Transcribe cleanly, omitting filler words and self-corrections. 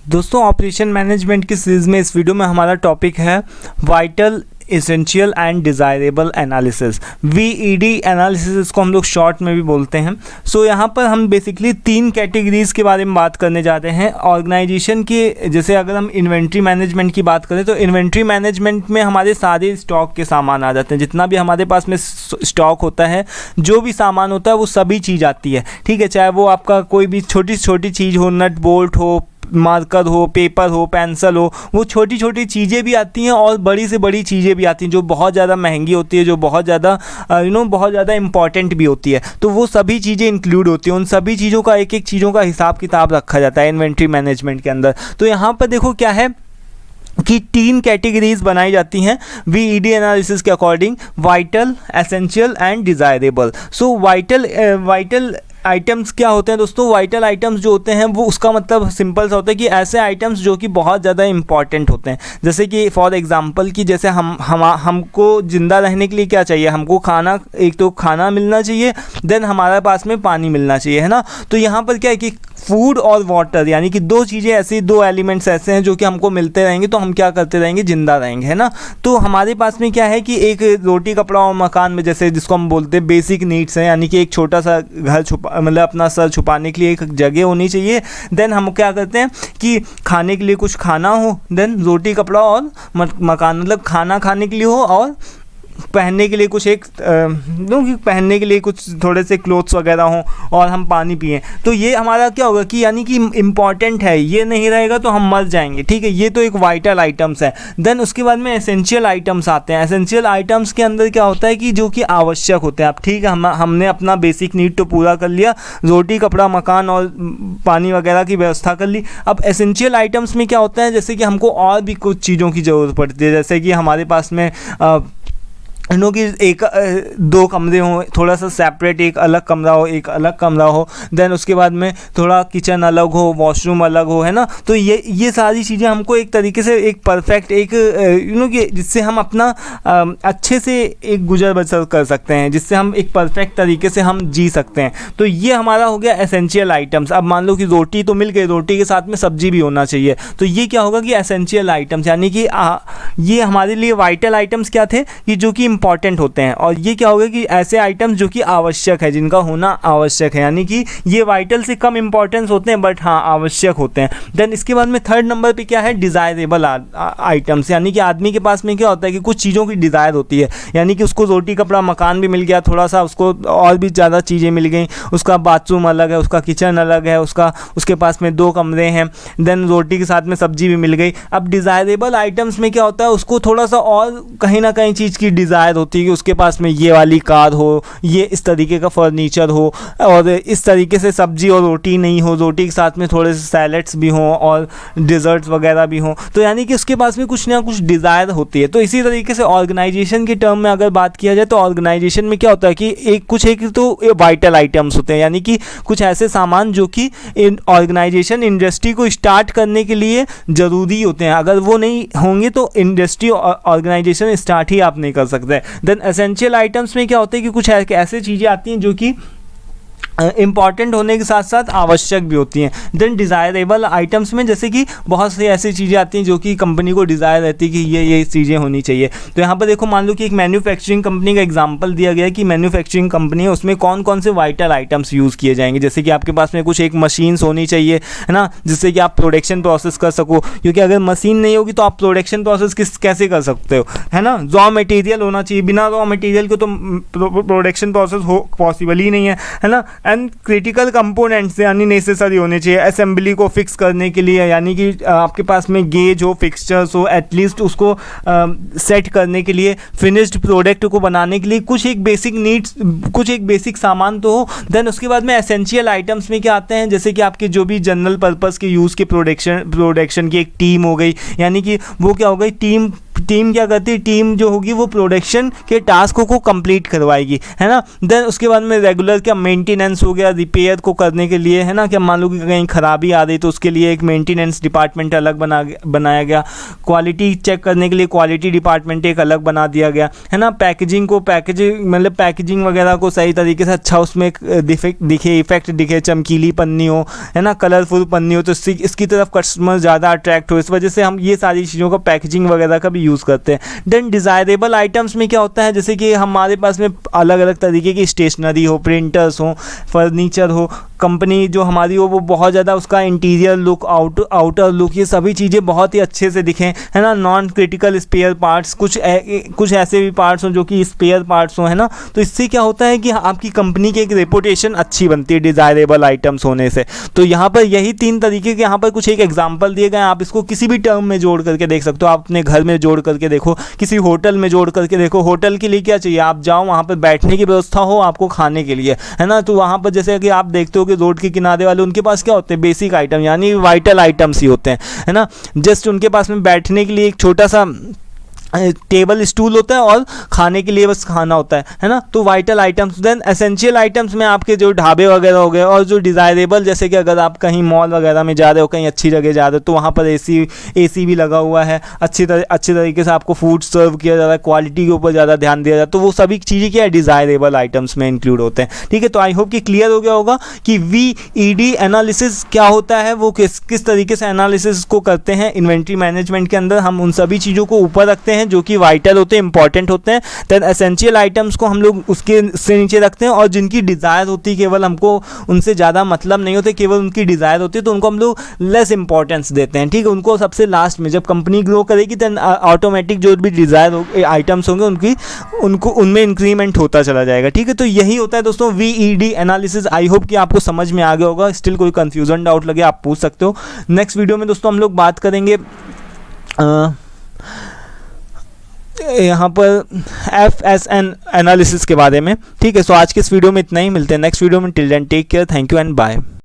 दोस्तों operation management की series में इस वीडियो में हमारा टॉपिक है vital essential and desirable analysis, VED analysis इसको हम लोग शॉर्ट में भी बोलते हैं। यहाँ पर हम बेसिकली 3 कैटेगरीज़ के बारे में बात करने जाते हैं ऑर्गेनाइजेशन के। जैसे अगर हम इन्वेंट्री मैनेजमेंट की बात करें तो इन्वेंट्री मैनेजमेंट में हमारे सारे स्टॉक के सामान आ जाते हैं, जितना भी हमारे पास में स्टॉक होता है, जो भी सामान होता है वो सभी चीज़ आती है, ठीक है। चाहे वो आपका कोई भी छोटी छोटी चीज़ हो, नट बोल्ट हो, मार्कर हो, पेपर हो, पेंसिल हो, वो छोटी छोटी चीज़ें भी आती हैं और बड़ी से बड़ी चीज़ें भी आती हैं जो बहुत ज़्यादा महंगी होती है, जो बहुत ज़्यादा बहुत ज़्यादा इंपॉर्टेंट भी होती है। तो वो सभी चीज़ें इंक्लूड होती हैं, उन सभी चीज़ों का एक एक चीज़ों का हिसाब किताब रखा जाता है इन्वेंट्री मैनेजमेंट के अंदर। तो यहाँ पर देखो क्या है कि 3 कैटेगरीज बनाई जाती हैं VED एनालिसिस के according, vital, essential and desirable. Vital items क्या होते हैं दोस्तों? वाइटल आइटम्स जो होते हैं वो उसका मतलब सिंपल सा होता है कि ऐसे आइटम्स जो कि बहुत ज़्यादा इंपॉर्टेंट होते हैं। जैसे कि फॉर एग्जांपल कि जैसे हमको ज़िंदा रहने के लिए क्या चाहिए? हमको खाना, एक तो खाना मिलना चाहिए, देन हमारे पास में पानी मिलना चाहिए, है ना। तो यहाँ पर क्या है कि फूड और वाटर, यानी कि 2 चीज़ें ऐसी, 2 एलिमेंट्स ऐसे हैं जो कि हमको मिलते रहेंगे तो हम क्या करते रहेंगे? ज़िंदा रहेंगे, है ना। तो हमारे पास में क्या है कि एक रोटी कपड़ा और मकान में, जैसे जिसको हम बोलते हैं बेसिक नीड्स हैं, यानी कि एक छोटा सा घर मतलब अपना सर छुपाने के लिए एक जगह होनी चाहिए। देन हम क्या करते हैं कि खाने के लिए कुछ खाना हो, देन रोटी कपड़ा और मकान, मतलब खाना खाने के लिए हो और पहनने के लिए कुछ पहनने के लिए कुछ थोड़े से क्लोथ्स वगैरह हों और हम पानी पिएं। तो ये हमारा क्या होगा कि यानी कि इम्पॉर्टेंट है, ये नहीं रहेगा तो हम मर जाएंगे, ठीक है। ये तो एक वाइटल आइटम्स है। देन उसके बाद में एसेंशियल आइटम्स आते हैं। एसेंशियल आइटम्स के अंदर क्या होता है कि जो कि आवश्यक होते हैं। अब ठीक है, हमने अपना बेसिक नीड तो पूरा कर लिया, रोटी कपड़ा मकान और पानी वगैरह की व्यवस्था कर ली। अब एसेंशियल आइटम्स में क्या होता है, जैसे कि हमको और भी कुछ चीज़ों की ज़रूरत पड़ती है। जैसे कि हमारे पास में कि 2 कमरे हों, थोड़ा सा सेपरेट, एक अलग कमरा हो, एक अलग कमरा हो। देन उसके बाद में थोड़ा किचन अलग हो, वॉशरूम अलग हो, है ना। तो ये सारी चीज़ें हमको एक तरीके से एक परफेक्ट एक कि जिससे हम अपना अच्छे से एक गुजर बसर कर सकते हैं, जिससे हम एक परफेक्ट तरीके से हम जी सकते हैं। तो ये हमारा हो गया एसेंशियल आइटम्स। अब मान लो कि रोटी तो मिल गई, रोटी के साथ में सब्जी भी होना चाहिए, तो ये क्या होगा कि एसेंशियल आइटम्स, यानी कि ये हमारे लिए वाइटल आइटम्स क्या थे कि जो कि इंपॉर्टेंट होते हैं। और ये क्या होगा कि ऐसे आइटम्स जो कि आवश्यक है, जिनका होना आवश्यक है, यानी कि ये वाइटल से कम इंपॉर्टेंस होते हैं बट हाँ आवश्यक होते हैं। देन इसके बाद में 3rd नंबर पे क्या है? डिज़ायरेबल आइटम्स, यानी कि आदमी के पास में क्या होता है कि कुछ चीज़ों की डिज़ायर होती है, यानी कि उसको रोटी कपड़ा मकान भी मिल गया, थोड़ा सा उसको और भी ज़्यादा चीज़ें मिल गई, उसका बाथरूम अलग है, उसका किचन अलग है, उसके पास में 2 कमरे हैं, देन रोटी के साथ में सब्जी भी मिल गई। अब डिज़ायरेबल आइटम्स में क्या होता है, उसको थोड़ा सा और कहीं ना कहीं चीज़ की डिज़ायर होती है कि उसके पास में ये वाली कार हो, ये इस तरीके का फर्नीचर हो, और इस तरीके से सब्जी और रोटी नहीं हो, रोटी के साथ में थोड़े से सैलेड्स भी हों और डिज़र्ट्स वगैरह भी हों। तो यानी कि उसके पास में कुछ ना कुछ डिज़ायर होती है। तो इसी तरीके से ऑर्गेनाइजेशन के टर्म में अगर बात किया जाए तो ऑर्गेनाइजेशन में क्या होता है कि एक तो वाइटल आइटम्स होते हैं, यानी कि कुछ ऐसे सामान जो कि ऑर्गेनाइजेशन इंडस्ट्री को स्टार्ट करने के लिए ज़रूरी होते हैं। अगर वो नहीं होंगे तो इंडस्ट्री ऑर्गेनाइजेशन स्टार्ट ही आप नहीं कर सकते। देन एसेंशियल आइटम्स में क्या होता है कि कुछ ऐसी चीज़ें आती हैं जो कि इंपॉर्टेंट होने के साथ साथ आवश्यक भी होती हैं। देन डिज़ायरेबल आइटम्स में जैसे कि बहुत सी ऐसी चीज़ें आती हैं जो कि कंपनी को डिज़ायर रहती है कि ये चीज़ें होनी चाहिए। तो यहाँ पर देखो, मान लो कि एक मैन्युफैक्चरिंग कंपनी का एग्जांपल दिया गया है कि मैन्युफैक्चरिंग कंपनी है, उसमें कौन कौन से वाइटल आइटम्स यूज़ किए जाएंगे। जैसे कि आपके पास में कुछ एक मशीन्स होनी चाहिए, है ना, जिससे कि आप प्रोडक्शन प्रोसेस कर सको, क्योंकि अगर मशीन नहीं होगी तो आप प्रोडक्शन प्रोसेस कैसे कर सकते हो, है ना। रॉ मटेरियल होना चाहिए, बिना रॉ मटेरियल को तो प्रोडक्शन प्रोसेस पॉसिबल ही नहीं है ना। एंड क्रिटिकल कंपोनेंट्स यानी नेसेसरी होने चाहिए असेंबली को फिक्स करने के लिए, यानी कि आपके पास में गेज हो, फिक्सचर्स हो, एटलीस्ट उसको सेट करने के लिए, फिनिश्ड प्रोडक्ट को बनाने के लिए कुछ एक बेसिक नीड्स, कुछ एक बेसिक सामान तो हो। देन उसके बाद में एसेंशियल आइटम्स में क्या आते हैं, जैसे कि आपके जो भी जनरल पर्पस के यूज़ के प्रोडक्शन की एक टीम हो गई, यानी कि वो क्या हो गई, टीम टीम क्या करती है, टीम जो होगी वो प्रोडक्शन के टास्कों को कंप्लीट करवाएगी, है ना। देन उसके बाद में रेगुलर क्या मेंटेनेंस हो गया, रिपेयर को करने के लिए, है ना, क्या मान लो कि कहीं खराबी आ रही तो उसके लिए एक मेंटेनेंस डिपार्टमेंट अलग बनाया गया, क्वालिटी चेक करने के लिए क्वालिटी डिपार्टमेंट एक अलग बना दिया गया, है ना। पैकेजिंग मतलब पैकेजिंग वगैरह को सही तरीके से अच्छा उसमें इफेक्ट दिखे, चमकीली पन्नी हो, है ना, कलरफुल पन्नी हो, तो इसकी तरफ कस्टमर ज़्यादा अट्रैक्ट हो। इस वजह से हम ये सारी चीज़ों का पैकेजिंग वगैरह का भी यूज़ करते हैं। देन डिज़ायरेबल आइटम्स में क्या होता है, जैसे कि हमारे पास में अलग अलग तरीके की स्टेशनरी हो, प्रिंटर्स हो, फर्नीचर हो, कंपनी जो हमारी हो वो बहुत ज़्यादा उसका इंटीरियर लुक, आउटर लुक, ये सभी चीज़ें बहुत ही अच्छे से दिखें, है ना। नॉन क्रिटिकल स्पेयर पार्ट्स, कुछ ऐसे भी पार्ट्स हों जो कि स्पेयर पार्ट्स हों, है ना। तो इससे क्या होता है कि आपकी कंपनी की एक रेपुटेशन अच्छी बनती है डिज़ायरेबल आइटम्स होने से। तो यहाँ पर यही 3 तरीके के यहाँ पर कुछ एक एग्जाम्पल दिए गए हैं, आप इसको किसी भी टर्म में जोड़ करके देख सकते हो। आप अपने घर में जोड़ करके देखो, किसी होटल में जोड़ करके देखो। होटल के लिए क्या चाहिए, आप जाओ वहाँ पर बैठने की व्यवस्था हो, आपको खाने के लिए, है ना। तो वहाँ पर जैसे कि आप देखते हो कि रोड के किनारे वाले, उनके पास क्या होते हैं, बेसिक आइटम यानी वाइटल आइटम्स ही होते हैं, है ना। जस्ट उनके पास में बैठने के लिए एक छोटा सा टेबल स्टूल होता है और खाने के लिए बस खाना होता है ना। तो vital items. Then essential items में आपके जो ढाबे वगैरह हो गए, और जो डिज़ायरेबल, जैसे कि अगर आप कहीं मॉल वगैरह में जा रहे हो, कहीं अच्छी जगह जा रहे हो, तो वहाँ पर एसी भी लगा हुआ है, अच्छे तरीके से आपको फूड सर्व किया जा रहा है, क्वालिटी के ऊपर ज़्यादा ध्यान दिया जाता है, तो वो सभी चीज़ें क्या है, डिज़ायरेबल आइटम्स में इंक्लूड होते हैं। ठीक है, तो आई होप कि क्लियर हो गया होगा कि VED एनालिसिस क्या होता है, वो किस तरीके से एनालिसिस को करते हैं। इन्वेंट्री मैनेजमेंट के अंदर हम उन सभी चीज़ों को ऊपर रखते हैं जो कि वाइटल होते हैं, इंपॉर्टेंट होते हैं। देन एसेंशियल आइटम्स को हम लोग उसके से नीचे रखते हैं, और जिनकी डिज़ायर होती है, केवल हमको उनसे ज़्यादा मतलब नहीं होते, केवल उनकी डिज़ायर होती है, तो उनको हम लोग लेस इंपॉर्टेंस देते हैं। ठीक है, उनको सबसे लास्ट में, जब कंपनी ग्रो करेगी देन ऑटोमेटिक जो भी डिज़ायर आइटम्स होंगे उनमें इंक्रीमेंट होता चला जाएगा। ठीक है, तो यही होता है दोस्तों VED एनालिसिस। आई होप कि आपको समझ में आ गया होगा। स्टिल कोई कंफ्यूजन डाउट लगे आप पूछ सकते हो। नेक्स्ट वीडियो में दोस्तों हम लोग बात करेंगे यहाँ पर FSN एनालिसिस के बारे में। ठीक है, सो आज के इस वीडियो में इतना ही। मिलते हैं नेक्स्ट वीडियो में। Till then take care, thank you and bye.